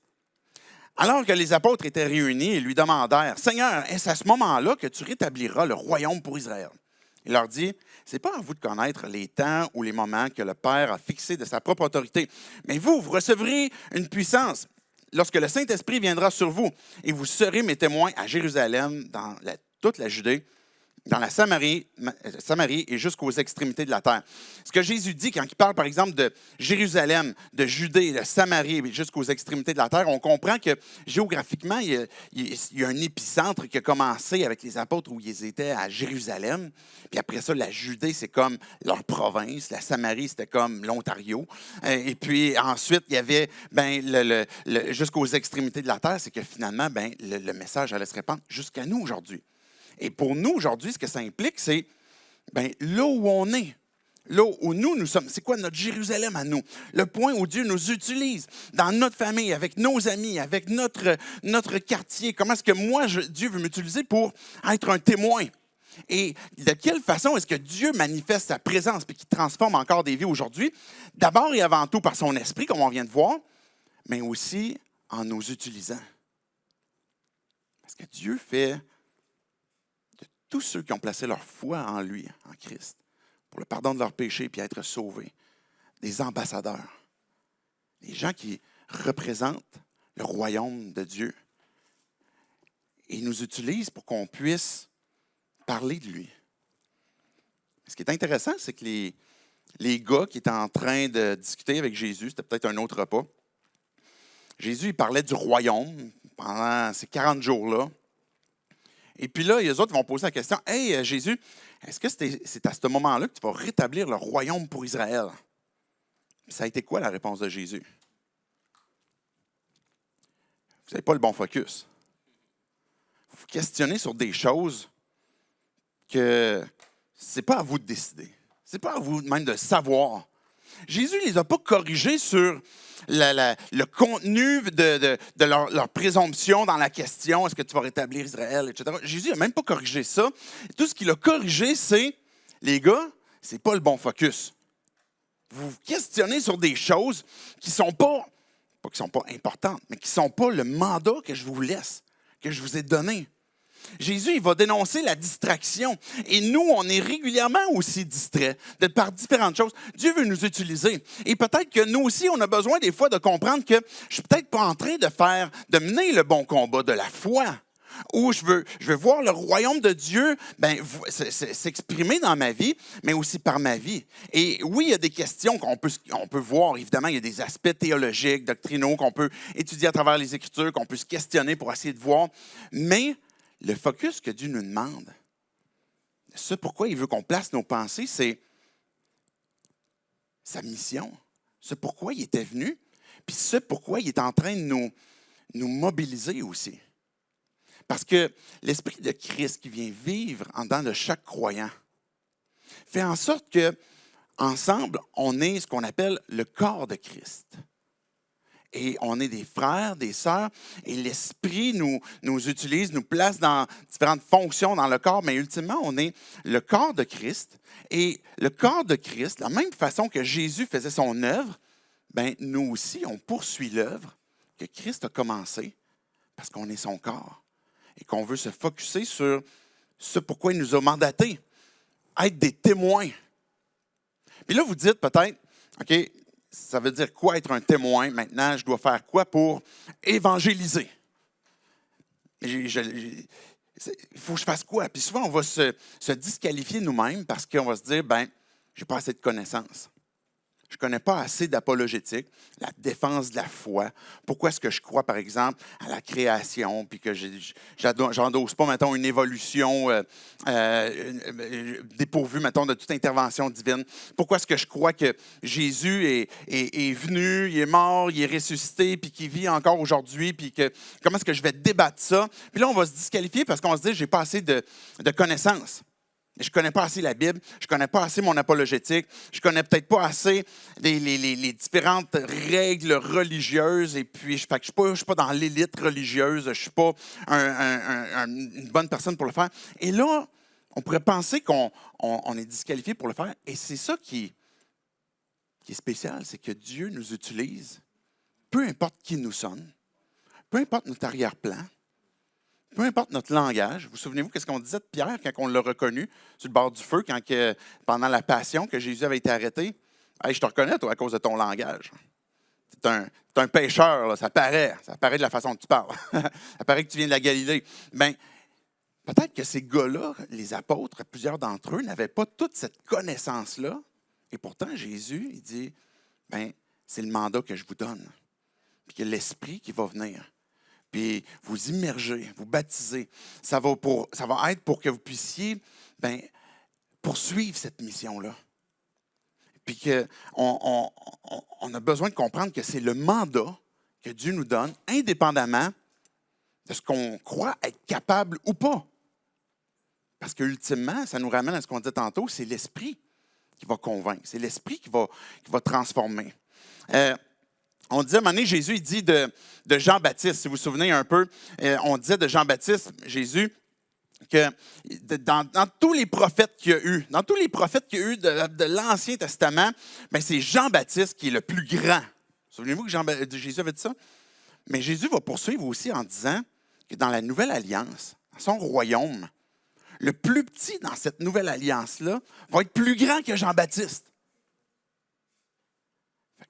Alors que les apôtres étaient réunis, ils lui demandèrent, « Seigneur, est-ce à ce moment-là que tu rétabliras le royaume pour Israël? » Il leur dit, « Ce n'est pas à vous de connaître les temps ou les moments que le Père a fixés de sa propre autorité, mais vous recevrez une puissance lorsque le Saint-Esprit viendra sur vous, et vous serez mes témoins à Jérusalem, dans toute la Judée, dans la Samarie et jusqu'aux extrémités de la terre. » Ce que Jésus dit quand il parle, par exemple, de Jérusalem, de Judée, de Samarie et jusqu'aux extrémités de la terre, on comprend que géographiquement, il y a un épicentre qui a commencé avec les apôtres où ils étaient à Jérusalem. Puis après ça, la Judée, c'est comme leur province. La Samarie, c'était comme l'Ontario. Et puis ensuite, il y avait jusqu'aux extrémités de la terre, c'est que finalement, le message allait se répandre jusqu'à nous aujourd'hui. Et pour nous, aujourd'hui, ce que ça implique, c'est là où on est, là où nous sommes. C'est quoi notre Jérusalem à nous? Le point où Dieu nous utilise dans notre famille, avec nos amis, avec notre quartier. Comment est-ce que moi, Dieu veut m'utiliser pour être un témoin? Et de quelle façon est-ce que Dieu manifeste sa présence et qu'il transforme encore des vies aujourd'hui? D'abord et avant tout par son esprit, comme on vient de voir, mais aussi en nous utilisant. Parce que Dieu fait tous ceux qui ont placé leur foi en lui, en Christ, pour le pardon de leurs péchés et être sauvés, des ambassadeurs, des gens qui représentent le royaume de Dieu. Et ils nous utilisent pour qu'on puisse parler de lui. Ce qui est intéressant, c'est que les gars qui étaient en train de discuter avec Jésus, c'était peut-être un autre repas, Jésus, il parlait du royaume pendant ces 40 jours-là. Et puis là, les autres vont poser la question, « Hey, Jésus, est-ce que c'est à ce moment-là que tu vas rétablir le royaume pour Israël? » Ça a été quoi la réponse de Jésus? Vous n'avez pas le bon focus. Vous vous questionnez sur des choses que ce n'est pas à vous de décider. Ce n'est pas à vous même de savoir. Jésus ne les a pas corrigés sur le contenu de leur présomption dans la question, est-ce que tu vas rétablir Israël, etc. Jésus n'a même pas corrigé ça. Tout ce qu'il a corrigé, c'est, les gars, ce n'est pas le bon focus. Vous vous questionnez sur des choses qui ne sont pas qui sont pas importantes, mais qui ne sont pas le mandat que je vous laisse, que je vous ai donné. Jésus, il va dénoncer la distraction. Et nous, on est régulièrement aussi distraits par différentes choses. Dieu veut nous utiliser. Et peut-être que nous aussi, on a besoin des fois de comprendre que je ne suis peut-être pas en train de mener le bon combat de la foi. Ou je veux voir le royaume de Dieu s'exprimer dans ma vie, mais aussi par ma vie. Et oui, il y a des questions qu'on peut voir. Évidemment, il y a des aspects théologiques, doctrinaux qu'on peut étudier à travers les Écritures, qu'on peut se questionner pour essayer de voir. Mais le focus que Dieu nous demande, ce pourquoi il veut qu'on place nos pensées, c'est sa mission. Ce pourquoi il était venu, puis ce pourquoi il est en train de nous mobiliser aussi. Parce que l'Esprit de Christ qui vient vivre en dedans de chaque croyant fait en sorte que ensemble, on est ce qu'on appelle le corps de Christ. et on est des frères, des sœurs, et l'Esprit nous utilise, nous place dans différentes fonctions dans le corps, mais ultimement, on est le corps de Christ. Et le corps de Christ, de la même façon que Jésus faisait son œuvre, ben, nous aussi, on poursuit l'œuvre que Christ a commencée parce qu'on est son corps et qu'on veut se focusser sur ce pourquoi il nous a mandatés, être des témoins. Puis là, vous dites peut-être, OK, ça veut dire quoi être un témoin? Maintenant, je dois faire quoi pour évangéliser? Il faut que je fasse quoi? Puis souvent, on va se disqualifier nous-mêmes parce qu'on va se dire, ben, j'ai pas assez de connaissances. Je ne connais pas assez d'apologétique, la défense de la foi. Pourquoi est-ce que je crois, par exemple, à la création, puis que j'endosse pas, mettons, une évolution dépourvue, mettons, de toute intervention divine? Pourquoi est-ce que je crois que Jésus est venu, il est mort, il est ressuscité, puis qu'il vit encore aujourd'hui, puis comment est-ce que je vais débattre ça? Puis là, on va se disqualifier parce qu'on va se dire, j'ai pas assez de connaissances. Je ne connais pas assez la Bible, je ne connais pas assez mon apologétique, je ne connais peut-être pas assez les différentes règles religieuses, et puis je ne suis pas dans l'élite religieuse, je ne suis pas une bonne personne pour le faire. Et là, on pourrait penser qu'on est disqualifié pour le faire, et c'est ça qui est spécial, c'est que Dieu nous utilise, peu importe qui nous sommes, peu importe notre arrière-plan, peu importe notre langage. Vous souvenez-vous qu'est-ce qu'on disait de Pierre quand on l'a reconnu sur le bord du feu, pendant la Passion, que Jésus avait été arrêté? Hey, je te reconnais, toi, à cause de ton langage. Tu es un pécheur, là, ça paraît de la façon que tu parles. Ça paraît que tu viens de la Galilée. Bien, peut-être que ces gars-là, les apôtres, plusieurs d'entre eux, n'avaient pas toute cette connaissance-là. Et pourtant, Jésus, il dit, bien, c'est le mandat que je vous donne. Puis qu'il y a l'Esprit qui va venir. Puis vous immerger, vous baptiser. Ça va être pour que vous puissiez poursuivre cette mission-là. Puis qu'on a besoin de comprendre que c'est le mandat que Dieu nous donne, indépendamment de ce qu'on croit être capable ou pas. Parce qu'ultimement, ça nous ramène à ce qu'on disait tantôt, c'est l'Esprit qui va convaincre. C'est l'Esprit qui va transformer. On disait, à un moment donné, Jésus, il dit de Jean-Baptiste, si vous vous souvenez un peu, on disait de Jean-Baptiste, Jésus, que dans tous les prophètes qu'il y a eu, de l'Ancien Testament, bien, c'est Jean-Baptiste qui est le plus grand. Souvenez-vous que Jésus avait dit ça? Mais Jésus va poursuivre aussi en disant que dans la Nouvelle Alliance, dans son royaume, le plus petit dans cette Nouvelle Alliance-là va être plus grand que Jean-Baptiste.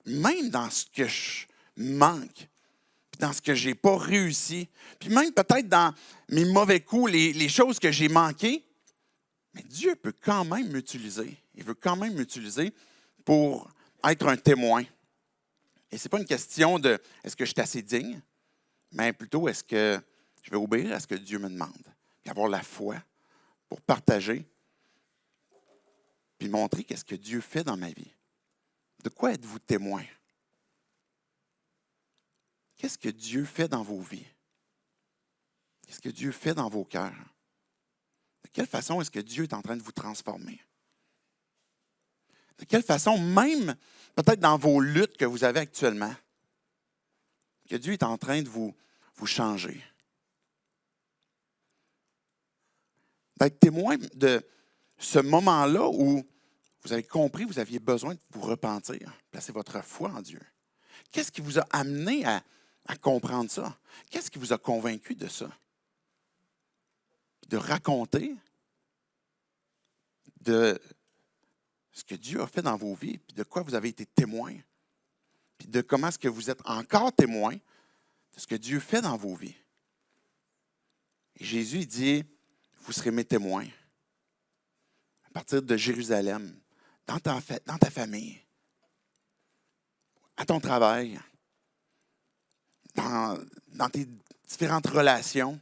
Même dans ce que je manque, puis dans ce que je n'ai pas réussi, puis même peut-être dans mes mauvais coups, les choses que j'ai manquées, mais Dieu peut quand même m'utiliser. Il veut quand même m'utiliser pour être un témoin. Et ce n'est pas une question de est-ce que je suis assez digne, mais plutôt est-ce que je vais obéir à ce que Dieu me demande, puis avoir la foi pour partager, puis montrer qu'est-ce que Dieu fait dans ma vie. De quoi êtes-vous témoin? Qu'est-ce que Dieu fait dans vos vies? Qu'est-ce que Dieu fait dans vos cœurs? De quelle façon est-ce que Dieu est en train de vous transformer? De quelle façon, même peut-être dans vos luttes que vous avez actuellement, que Dieu est en train de vous changer? D'être témoin de ce moment-là où vous avez compris, vous aviez besoin de vous repentir, placer votre foi en Dieu. Qu'est-ce qui vous a amené à comprendre ça? Qu'est-ce qui vous a convaincu de ça? De raconter de ce que Dieu a fait dans vos vies, puis de quoi vous avez été témoin, puis de comment est-ce que vous êtes encore témoin de ce que Dieu fait dans vos vies. Et Jésus il dit, vous serez mes témoins à partir de Jérusalem, dans ta famille, à ton travail, dans tes différentes relations,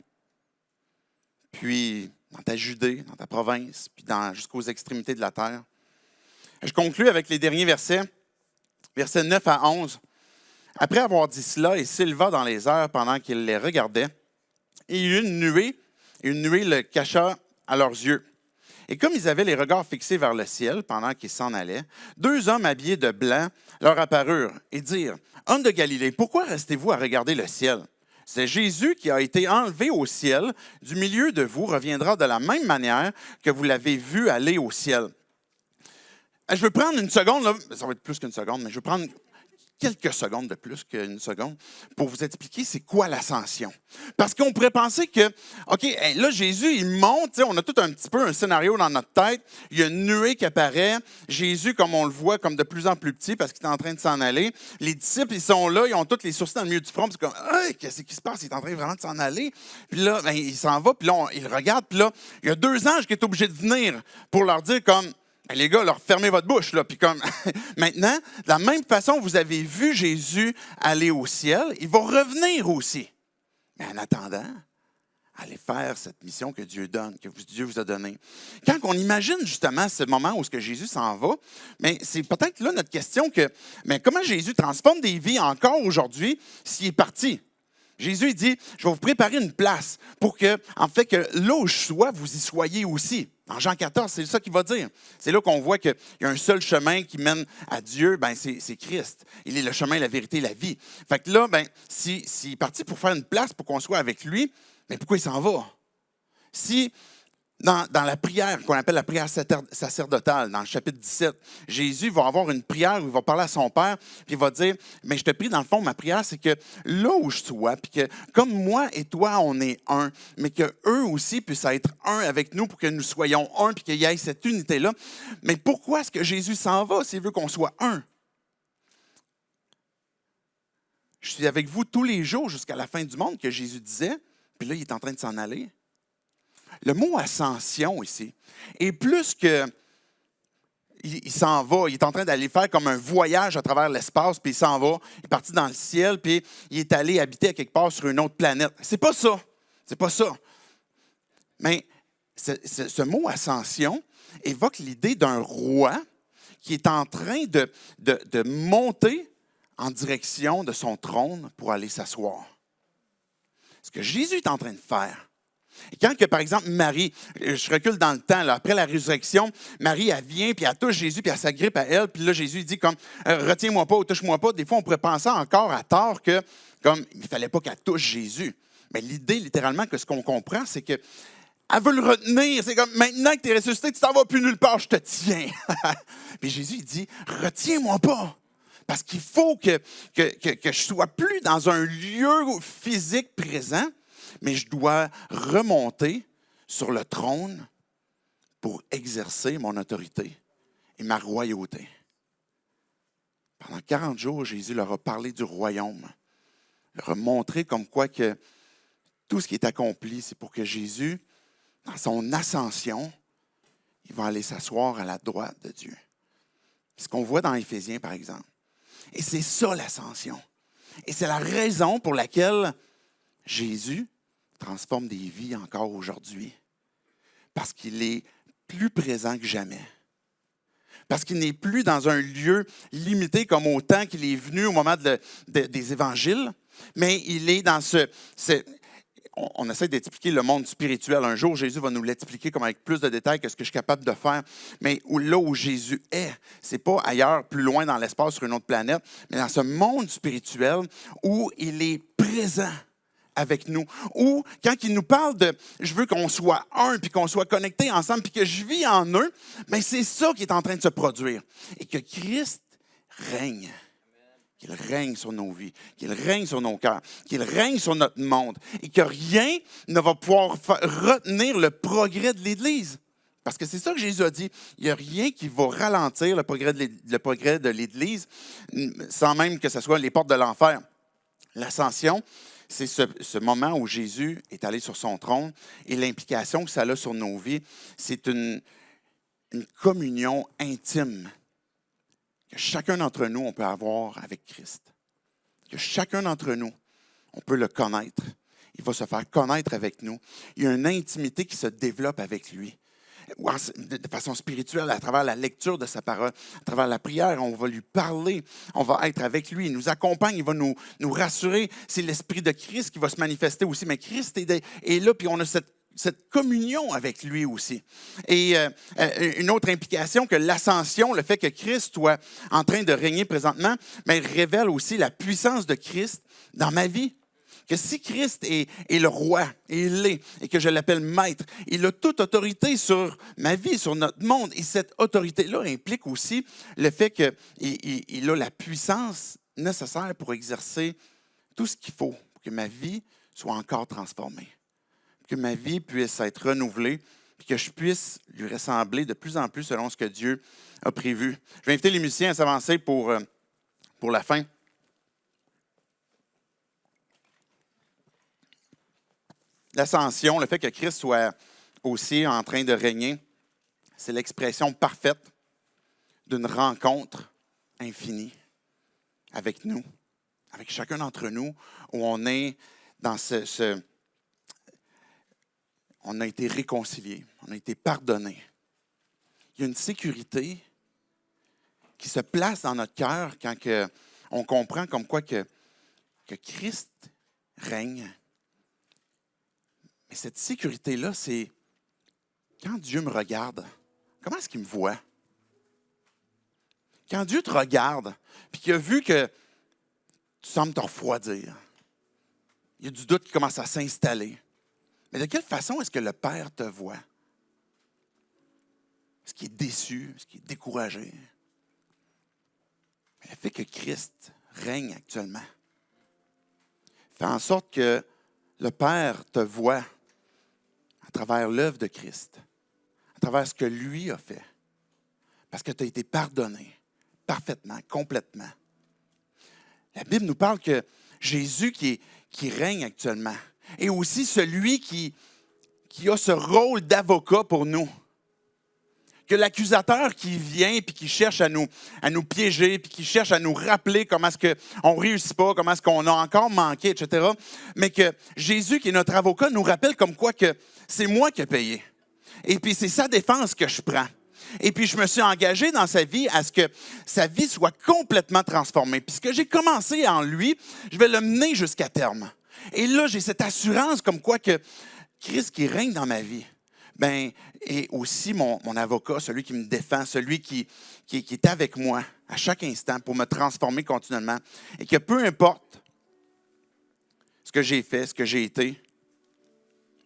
puis dans ta Judée, dans ta province, puis jusqu'aux extrémités de la terre. Je conclus avec les derniers versets, versets 9 à 11. Après avoir dit cela, il s'éleva dans les airs pendant qu'il les regardait, et il y eut une nuée le cacha à leurs yeux. Et comme ils avaient les regards fixés vers le ciel pendant qu'ils s'en allaient, deux hommes habillés de blanc leur apparurent et dirent, « Hommes de Galilée, pourquoi restez-vous à regarder le ciel? C'est Jésus qui a été enlevé au ciel, du milieu de vous reviendra de la même manière que vous l'avez vu aller au ciel. » Je veux prendre une seconde, là, ça va être plus qu'une seconde, mais je veux prendre quelques secondes de plus qu'une seconde pour vous expliquer c'est quoi l'ascension. Parce qu'on pourrait penser que, OK, là, Jésus, il monte, on a tout un petit peu un scénario dans notre tête, il y a une nuée qui apparaît, Jésus, comme on le voit, comme de plus en plus petit parce qu'il est en train de s'en aller, les disciples, ils sont là, ils ont tous les sourcils dans le milieu du front, puis c'est comme, hey, qu'est-ce qui se passe? Il est en train vraiment de s'en aller. Puis là, ben, il s'en va, puis là, il regarde, puis là, il y a deux anges qui sont obligés de venir pour leur dire comme, hey, les gars, leur fermez votre bouche, là. Puis comme maintenant, de la même façon que vous avez vu Jésus aller au ciel, il va revenir aussi. Mais en attendant, allez faire cette mission que Dieu donne, que Dieu vous a donnée. Quand on imagine justement ce moment où ce que Jésus s'en va, mais c'est peut-être là notre question que, mais comment Jésus transforme des vies encore aujourd'hui s'il est parti? Jésus il dit, je vais vous préparer une place pour que, en fait, que là où je sois, vous y soyez aussi. En Jean 14, c'est ça qu'il va dire. C'est là qu'on voit qu'il y a un seul chemin qui mène à Dieu, ben c'est Christ. Il est le chemin, la vérité, la vie. Fait que là, ben, s'il est parti pour faire une place pour qu'on soit avec lui, mais pourquoi il s'en va? Si dans la prière qu'on appelle la prière sacerdotale, dans le chapitre 17, Jésus va avoir une prière où il va parler à son Père, puis il va dire, mais je te prie, dans le fond, ma prière, c'est que là où je sois, puis que comme moi et toi, on est un, mais qu'eux aussi puissent être un avec nous pour que nous soyons un, puis qu'il y ait cette unité-là. Mais pourquoi est-ce que Jésus s'en va s'il veut qu'on soit un? Je suis avec vous tous les jours jusqu'à la fin du monde, que Jésus disait, puis là, il est en train de s'en aller. Le mot ascension ici est plus que il s'en va, il est en train d'aller faire comme un voyage à travers l'espace, puis il s'en va, il est parti dans le ciel, puis il est allé habiter à quelque part sur une autre planète. C'est pas ça. C'est pas ça. Mais ce mot ascension évoque l'idée d'un roi qui est en train de monter en direction de son trône pour aller s'asseoir. Ce que Jésus est en train de faire. Et quand, que, par exemple, Marie, je recule dans le temps, là, après la résurrection, Marie, elle vient, puis elle touche Jésus, puis elle s'agrippe à elle, puis là, Jésus dit comme, retiens-moi pas ou touche-moi pas. Des fois, on pourrait penser encore à tort que, comme, il ne fallait pas qu'elle touche Jésus. Mais l'idée, littéralement, que ce qu'on comprend, c'est que elle veut le retenir. C'est comme, maintenant que tu es ressuscité, tu t'en vas plus nulle part, je te tiens. Puis Jésus, il dit, retiens-moi pas. Parce qu'il faut que je sois plus dans un lieu physique présent, mais je dois remonter sur le trône pour exercer mon autorité et ma royauté. Pendant 40 jours, Jésus leur a parlé du royaume, leur a montré comme quoi que tout ce qui est accompli, c'est pour que Jésus, dans son ascension, il va aller s'asseoir à la droite de Dieu. C'est ce qu'on voit dans Éphésiens, par exemple. Et c'est ça l'ascension. Et c'est la raison pour laquelle Jésus transforme des vies encore aujourd'hui. Parce qu'il est plus présent que jamais. Parce qu'il n'est plus dans un lieu limité comme au temps qu'il est venu au moment des évangiles, mais il est dans on essaie d'expliquer le monde spirituel. Un jour, Jésus va nous l'expliquer comme avec plus de détails que ce que je suis capable de faire. Mais là où Jésus est, ce n'est pas ailleurs, plus loin dans l'espace, sur une autre planète, mais dans ce monde spirituel où il est présent avec nous. Ou quand il nous parle de « je veux qu'on soit un, puis qu'on soit connectés ensemble, puis que je vis en eux », bien c'est ça qui est en train de se produire. Et que Christ règne. Qu'il règne sur nos vies, qu'il règne sur nos cœurs, qu'il règne sur notre monde. Et que rien ne va pouvoir retenir le progrès de l'Église. Parce que c'est ça que Jésus a dit. Il n'y a rien qui va ralentir le progrès de l'Église, sans même que ce soit les portes de l'enfer. L'ascension, c'est ce moment où Jésus est allé sur son trône et l'implication que ça a sur nos vies, c'est une communion intime que chacun d'entre nous, on peut avoir avec Christ. Que chacun d'entre nous, on peut le connaître. Il va se faire connaître avec nous. Il y a une intimité qui se développe avec lui. De façon spirituelle, à travers la lecture de sa parole, à travers la prière, on va lui parler, on va être avec lui, il nous accompagne, il va nous rassurer. C'est l'Esprit de Christ qui va se manifester aussi, mais Christ est là, puis on a cette cette communion avec lui aussi. Et une autre implication que l'ascension, le fait que Christ soit en train de régner présentement, mais révèle aussi la puissance de Christ dans ma vie. Que si Christ est le roi, et il l'est, et que je l'appelle maître, il a toute autorité sur ma vie, sur notre monde. Et cette autorité-là implique aussi le fait qu'il a la puissance nécessaire pour exercer tout ce qu'il faut pour que ma vie soit encore transformée. Que ma vie puisse être renouvelée, puis que je puisse lui ressembler de plus en plus selon ce que Dieu a prévu. Je vais inviter les musiciens à s'avancer pour la fin. L'ascension, le fait que Christ soit aussi en train de régner, c'est l'expression parfaite d'une rencontre infinie avec nous, avec chacun d'entre nous, où on est dans on a été réconciliés, on a été pardonnés. Il y a une sécurité qui se place dans notre cœur quand on comprend comme quoi que Christ règne. Mais cette sécurité-là, c'est quand Dieu me regarde, comment est-ce qu'il me voit? Quand Dieu te regarde, puis qu'il a vu que tu sembles te refroidir, il y a du doute qui commence à s'installer. Mais de quelle façon est-ce que le Père te voit? Est-ce qu'il est déçu? Est-ce qu'il est découragé? Mais le fait que Christ règne actuellement fait en sorte que le Père te voit à travers l'œuvre de Christ, à travers ce que lui a fait, parce que tu as été pardonné parfaitement, complètement. La Bible nous parle que Jésus qui règne actuellement est aussi celui qui a ce rôle d'avocat pour nous. Que l'accusateur qui vient et qui cherche à nous piéger, puis qui cherche à nous rappeler comment est-ce qu'on ne réussit pas, comment est-ce qu'on a encore manqué, etc. Mais que Jésus, qui est notre avocat, nous rappelle comme quoi que c'est moi qui ai payé. Et puis c'est sa défense que je prends. Et puis je me suis engagé dans sa vie à ce que sa vie soit complètement transformée. Puis ce que j'ai commencé en lui, je vais le mener jusqu'à terme. Et là, j'ai cette assurance comme quoi que Christ qui règne dans ma vie, est aussi mon avocat, celui qui me défend, celui qui est avec moi à chaque instant pour me transformer continuellement. Et que peu importe ce que j'ai fait, ce que j'ai été,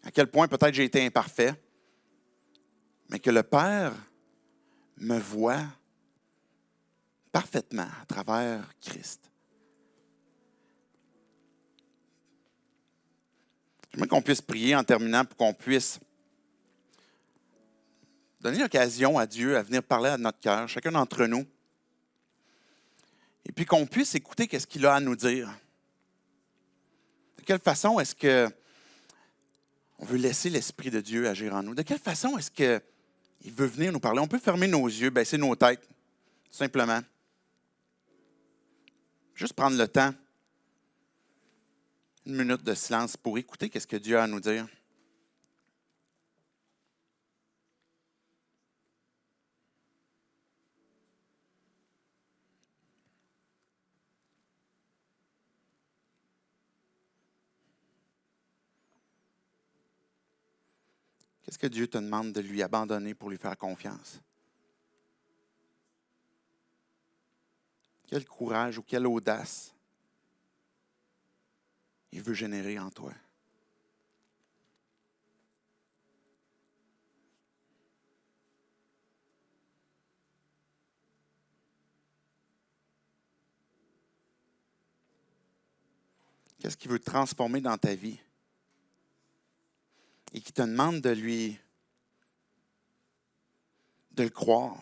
à quel point peut-être j'ai été imparfait, mais que le Père me voit parfaitement à travers Christ. J'aimerais qu'on puisse prier en terminant pour qu'on puisse donner l'occasion à Dieu à venir parler à notre cœur, chacun d'entre nous, et puis qu'on puisse écouter ce qu'il a à nous dire. De quelle façon est-ce qu'on veut laisser l'Esprit de Dieu agir en nous? De quelle façon est-ce qu'il veut venir nous parler? On peut fermer nos yeux, baisser nos têtes, tout simplement. Juste prendre le temps, une minute de silence pour écouter ce que Dieu a à nous dire. Qu'est-ce que Dieu te demande de lui abandonner pour lui faire confiance? Quel courage ou quelle audace il veut générer en toi? Qu'est-ce qu'il veut transformer dans ta vie? Et qui te demande de le croire,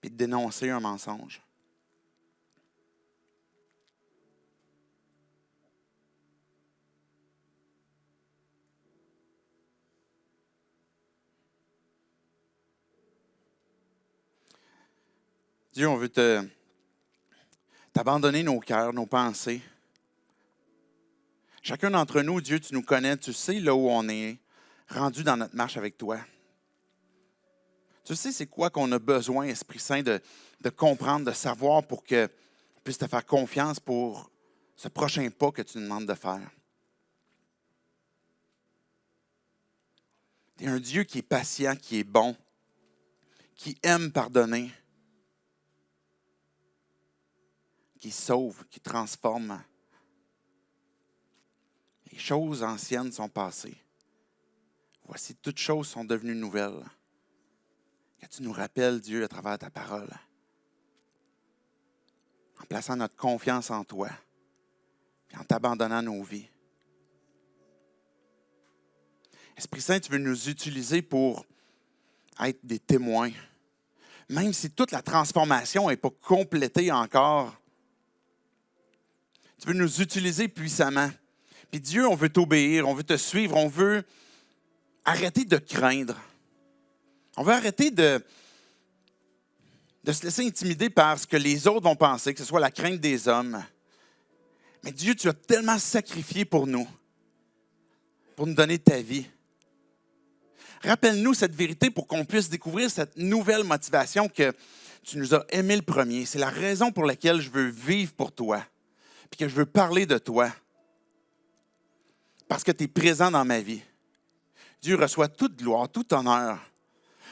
puis de dénoncer un mensonge. Dieu, on veut t'abandonner nos cœurs, nos pensées. Chacun d'entre nous, Dieu, tu nous connais, tu sais là où on est rendu dans notre marche avec toi. Tu sais c'est quoi qu'on a besoin, Esprit Saint, de comprendre, de savoir pour que tu puisses te faire confiance pour ce prochain pas que tu nous demandes de faire. Tu es un Dieu qui est patient, qui est bon, qui aime pardonner, qui sauve, qui transforme. Les choses anciennes sont passées. Voici, toutes choses sont devenues nouvelles. Que tu nous rappelles, Dieu, à travers ta parole, en plaçant notre confiance en toi, puis en t'abandonnant nos vies. Esprit Saint, tu veux nous utiliser pour être des témoins. Même si toute la transformation n'est pas complétée encore, tu veux nous utiliser puissamment. Puis Dieu, on veut t'obéir, on veut te suivre, on veut arrêter de craindre. On veut arrêter de se laisser intimider par ce que les autres vont penser, que ce soit la crainte des hommes. Mais Dieu, tu as tellement sacrifié pour nous donner ta vie. Rappelle-nous cette vérité pour qu'on puisse découvrir cette nouvelle motivation que tu nous as aimé le premier. C'est la raison pour laquelle je veux vivre pour toi, puis que je veux parler de toi, parce que tu es présent dans ma vie. Dieu reçoit toute gloire, tout honneur,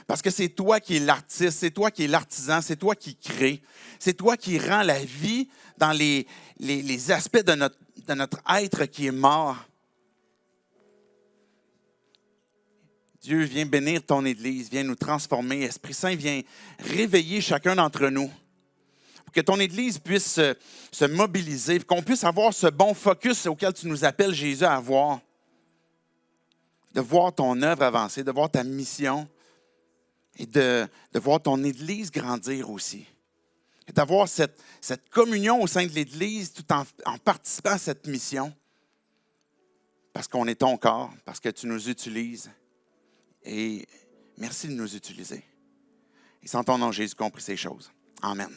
parce que c'est toi qui es l'artiste, c'est toi qui es l'artisan, c'est toi qui crée, c'est toi qui rends la vie dans les aspects de notre être qui est mort. Dieu, viens bénir ton Église, viens nous transformer. Esprit Saint, viens réveiller chacun d'entre nous. Pour que ton Église puisse se mobiliser, qu'on puisse avoir ce bon focus auquel tu nous appelles, Jésus, à avoir. De voir ton œuvre avancer, de voir ta mission et de voir ton Église grandir aussi. Et d'avoir cette communion au sein de l'Église tout en participant à cette mission. Parce qu'on est ton corps, parce que tu nous utilises. Et merci de nous utiliser. Et c'est en ton nom, Jésus, qu'on prie ces choses. Amen.